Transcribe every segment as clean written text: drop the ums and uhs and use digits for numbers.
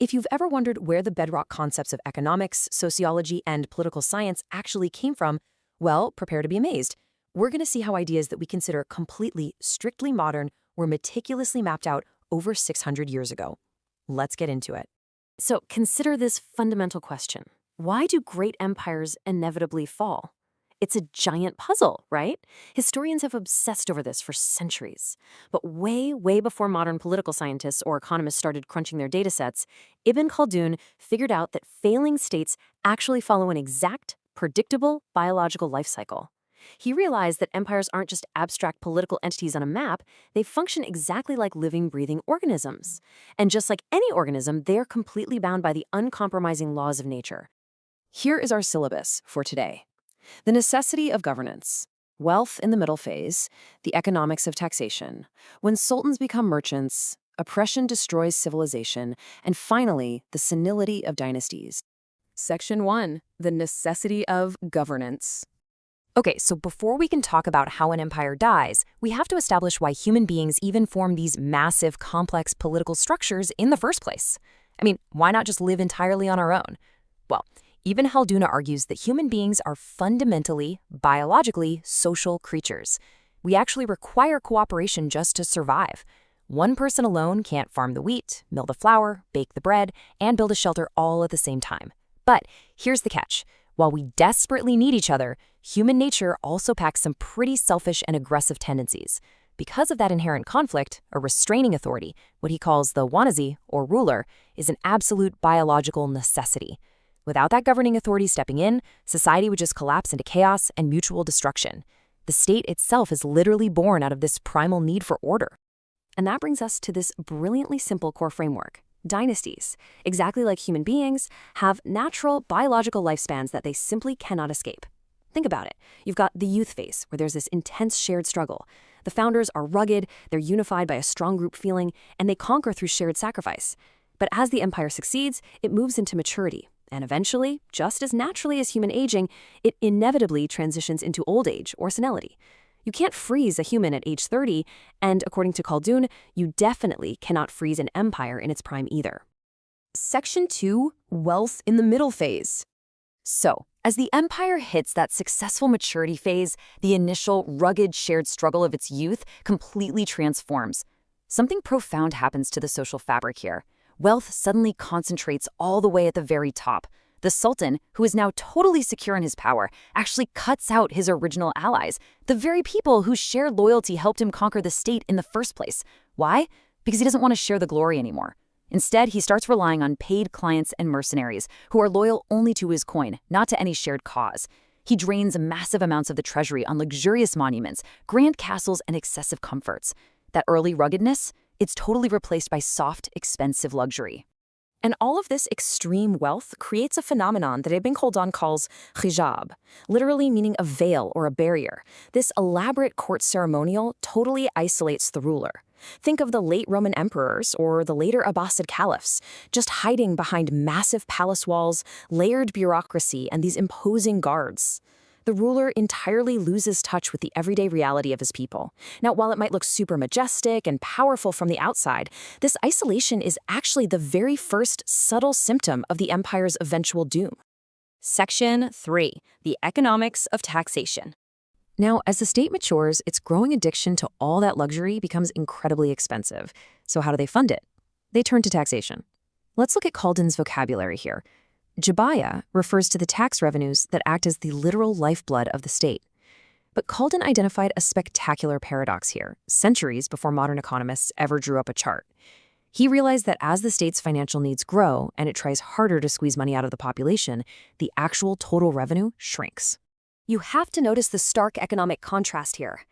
If you've ever wondered where the bedrock concepts of economics, sociology, and political science actually came from, well, prepare to be amazed. We're going to see how ideas that we consider completely, strictly modern were meticulously mapped out over 600 years ago. Let's get into it. So consider this fundamental question. Why do great empires inevitably fall? It's a giant puzzle, right? Historians have obsessed over this for centuries. But way, way before modern political scientists or economists started crunching their datasets, Ibn Khaldun figured out that failing states actually follow an exact, predictable biological life cycle. He realized that empires aren't just abstract political entities on a map, they function exactly like living, breathing organisms. And just like any organism, they're completely bound by the uncompromising laws of nature. Here is our syllabus for today. The necessity of governance, wealth in the middle phase, the economics of taxation, when sultans become merchants, oppression destroys civilization, and finally, the senility of dynasties. Section 1, the necessity of governance. Okay, so before we can talk about how an empire dies, we have to establish why human beings even form these massive, complex political structures in the first place. I mean, why not just live entirely on our own? Well, Ibn Khaldun argues that human beings are fundamentally, biologically, social creatures. We actually require cooperation just to survive. One person alone can't farm the wheat, mill the flour, bake the bread, and build a shelter all at the same time. But here's the catch. While we desperately need each other, human nature also packs some pretty selfish and aggressive tendencies. Because of that inherent conflict, a restraining authority, what he calls the wanazi, or ruler, is an absolute biological necessity. Without that governing authority stepping in, society would just collapse into chaos and mutual destruction. The state itself is literally born out of this primal need for order. And that brings us to this brilliantly simple core framework. Dynasties, exactly like human beings, have natural biological lifespans that they simply cannot escape. Think about it. You've got the youth phase, where there's this intense shared struggle. The founders are rugged, they're unified by a strong group feeling, and they conquer through shared sacrifice. But as the empire succeeds, it moves into maturity. And eventually, just as naturally as human aging, it inevitably transitions into old age or senility. You can't freeze a human at age 30, and according to Khaldun, you definitely cannot freeze an empire in its prime either. Section 2, wealth in the middle phase. So, as the empire hits that successful maturity phase, the initial rugged shared struggle of its youth completely transforms. Something profound happens to the social fabric here. Wealth suddenly concentrates all the way at the very top. The sultan, who is now totally secure in his power, actually cuts out his original allies, the very people whose shared loyalty helped him conquer the state in the first place. Why? Because he doesn't want to share the glory anymore. Instead, he starts relying on paid clients and mercenaries who are loyal only to his coin, not to any shared cause. He drains massive amounts of the treasury on luxurious monuments, grand castles, and excessive comforts. That early ruggedness? It's totally replaced by soft, expensive luxury. And all of this extreme wealth creates a phenomenon that Ibn Khaldun calls hijab, literally meaning a veil or a barrier. This elaborate court ceremonial totally isolates the ruler. Think of the late Roman emperors or the later Abbasid caliphs, just hiding behind massive palace walls, layered bureaucracy, and these imposing guards. The ruler entirely loses touch with the everyday reality of his people. Now, while it might look super majestic and powerful from the outside, this isolation is actually the very first subtle symptom of the empire's eventual doom. Section 3, the economics of taxation. Now, as the state matures, its growing addiction to all that luxury becomes incredibly expensive. So how do they fund it? They turn to taxation. Let's look at Khaldun's vocabulary here. Jibaya refers to the tax revenues that act as the literal lifeblood of the state. But Khaldun identified a spectacular paradox here, centuries before modern economists ever drew up a chart. He realized that as the state's financial needs grow and it tries harder to squeeze money out of the population, the actual total revenue shrinks. You have to notice the stark economic contrast here.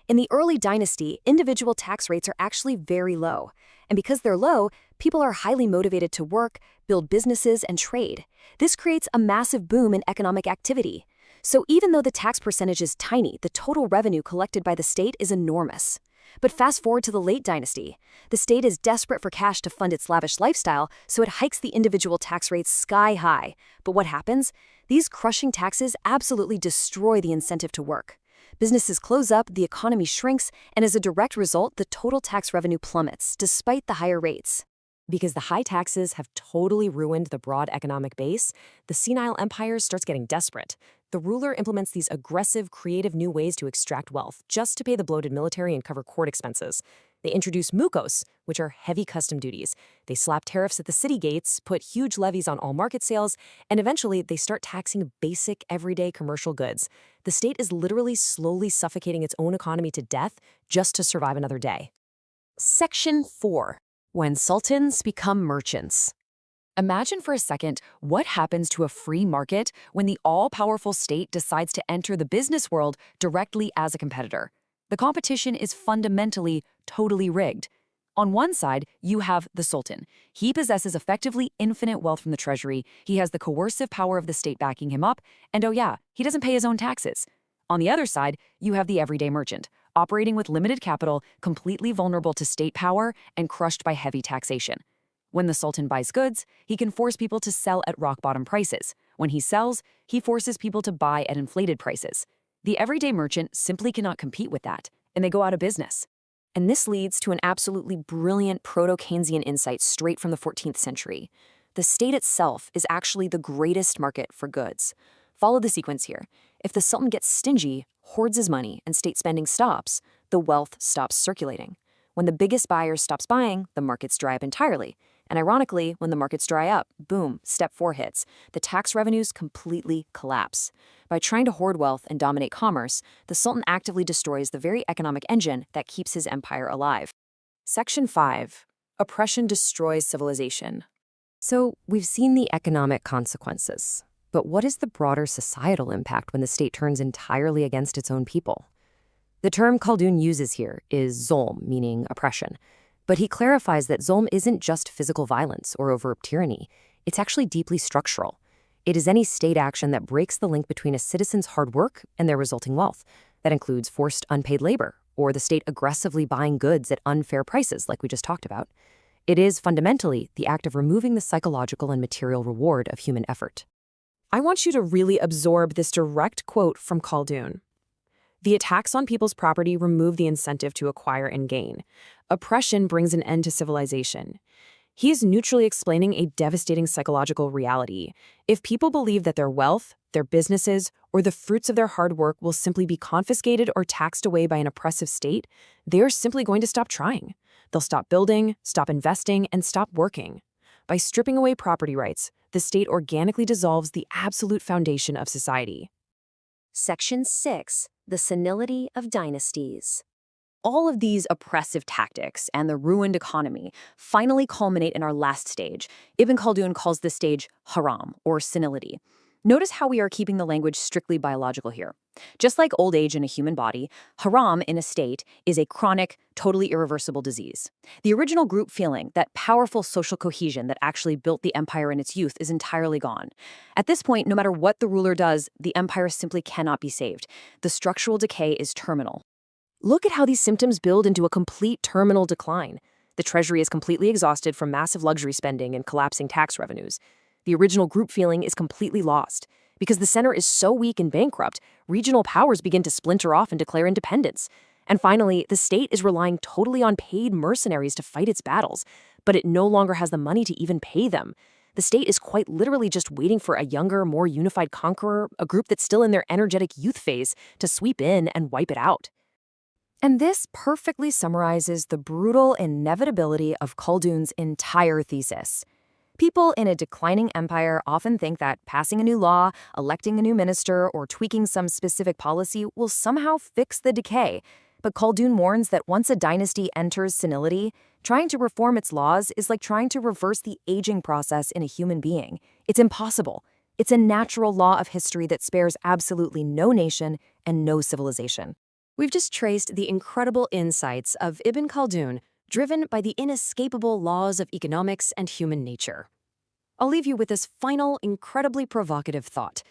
In the early dynasty, individual tax rates are actually very low. And because they're low, people are highly motivated to work, build businesses, and trade. This creates a massive boom in economic activity. So even though the tax percentage is tiny, the total revenue collected by the state is enormous. But fast forward to the late dynasty. The state is desperate for cash to fund its lavish lifestyle, so it hikes the individual tax rates sky high. But what happens? These crushing taxes absolutely destroy the incentive to work. Businesses close up, the economy shrinks, and as a direct result, the total tax revenue plummets, despite the higher rates. Because the high taxes have totally ruined the broad economic base, the senile empire starts getting desperate. The ruler implements these aggressive, creative new ways to extract wealth just to pay the bloated military and cover court expenses. They introduce mukos, which are heavy custom duties. They slap tariffs at the city gates, put huge levies on all market sales, and eventually they start taxing basic, everyday commercial goods. The state is literally slowly suffocating its own economy to death just to survive another day. Section 4. When sultans become merchants. Imagine for a second what happens to a free market when the all-powerful state decides to enter the business world directly as a competitor. The competition is fundamentally totally rigged. On one side, you have the sultan. He possesses effectively infinite wealth from the treasury, he has the coercive power of the state backing him up, and oh yeah, he doesn't pay his own taxes. On the other side, you have the everyday merchant, operating with limited capital, completely vulnerable to state power, and crushed by heavy taxation. When the sultan buys goods, he can force people to sell at rock-bottom prices. When he sells, he forces people to buy at inflated prices. The everyday merchant simply cannot compete with that, and they go out of business. And this leads to an absolutely brilliant proto-Keynesian insight straight from the 14th century. The state itself is actually the greatest market for goods. Follow the sequence here. If the sultan gets stingy, hoards his money, and state spending stops, the wealth stops circulating. When the biggest buyer stops buying, the markets dry up entirely. And ironically, when the markets dry up, boom, step 4 hits. The tax revenues completely collapse. By trying to hoard wealth and dominate commerce, the sultan actively destroys the very economic engine that keeps his empire alive. Section 5. Oppression destroys civilization. So, we've seen the economic consequences. But what is the broader societal impact when the state turns entirely against its own people? The term Khaldun uses here is zulm, meaning oppression. But he clarifies that zulm isn't just physical violence or overt tyranny. It's actually deeply structural. It is any state action that breaks the link between a citizen's hard work and their resulting wealth. That includes forced unpaid labor, or the state aggressively buying goods at unfair prices, like we just talked about. It is fundamentally the act of removing the psychological and material reward of human effort. I want you to really absorb this direct quote from Khaldun. The attacks on people's property remove the incentive to acquire and gain. Oppression brings an end to civilization. He is neutrally explaining a devastating psychological reality. If people believe that their wealth, their businesses, or the fruits of their hard work will simply be confiscated or taxed away by an oppressive state, they are simply going to stop trying. They'll stop building, stop investing, and stop working. By stripping away property rights, the state organically dissolves the absolute foundation of society. Section 6. The senility of dynasties. All of these oppressive tactics and the ruined economy finally culminate in our last stage. Ibn Khaldun calls this stage haram, or senility. Notice how we are keeping the language strictly biological here. Just like old age in a human body, haram in a state is a chronic, totally irreversible disease. The original group feeling, that powerful social cohesion that actually built the empire in its youth, is entirely gone. At this point, no matter what the ruler does, the empire simply cannot be saved. The structural decay is terminal. Look at how these symptoms build into a complete terminal decline. The treasury is completely exhausted from massive luxury spending and collapsing tax revenues. The original group feeling is completely lost. Because the center is so weak and bankrupt, regional powers begin to splinter off and declare independence. And finally, the state is relying totally on paid mercenaries to fight its battles, but it no longer has the money to even pay them. The state is quite literally just waiting for a younger, more unified conqueror, a group that's still in their energetic youth phase, to sweep in and wipe it out. And this perfectly summarizes the brutal inevitability of Khaldun's entire thesis. People in a declining empire often think that passing a new law, electing a new minister, or tweaking some specific policy will somehow fix the decay. But Khaldun warns that once a dynasty enters senility, trying to reform its laws is like trying to reverse the aging process in a human being. It's impossible. It's a natural law of history that spares absolutely no nation and no civilization. We've just traced the incredible insights of Ibn Khaldun, driven by the inescapable laws of economics and human nature. I'll leave you with this final, incredibly provocative thought.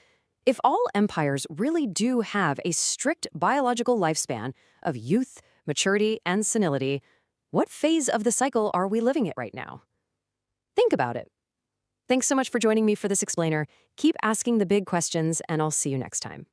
If all empires really do have a strict biological lifespan of youth, maturity, and senility, what phase of the cycle are we living at right now? Think about it. Thanks so much for joining me for this explainer. Keep asking the big questions, and I'll see you next time.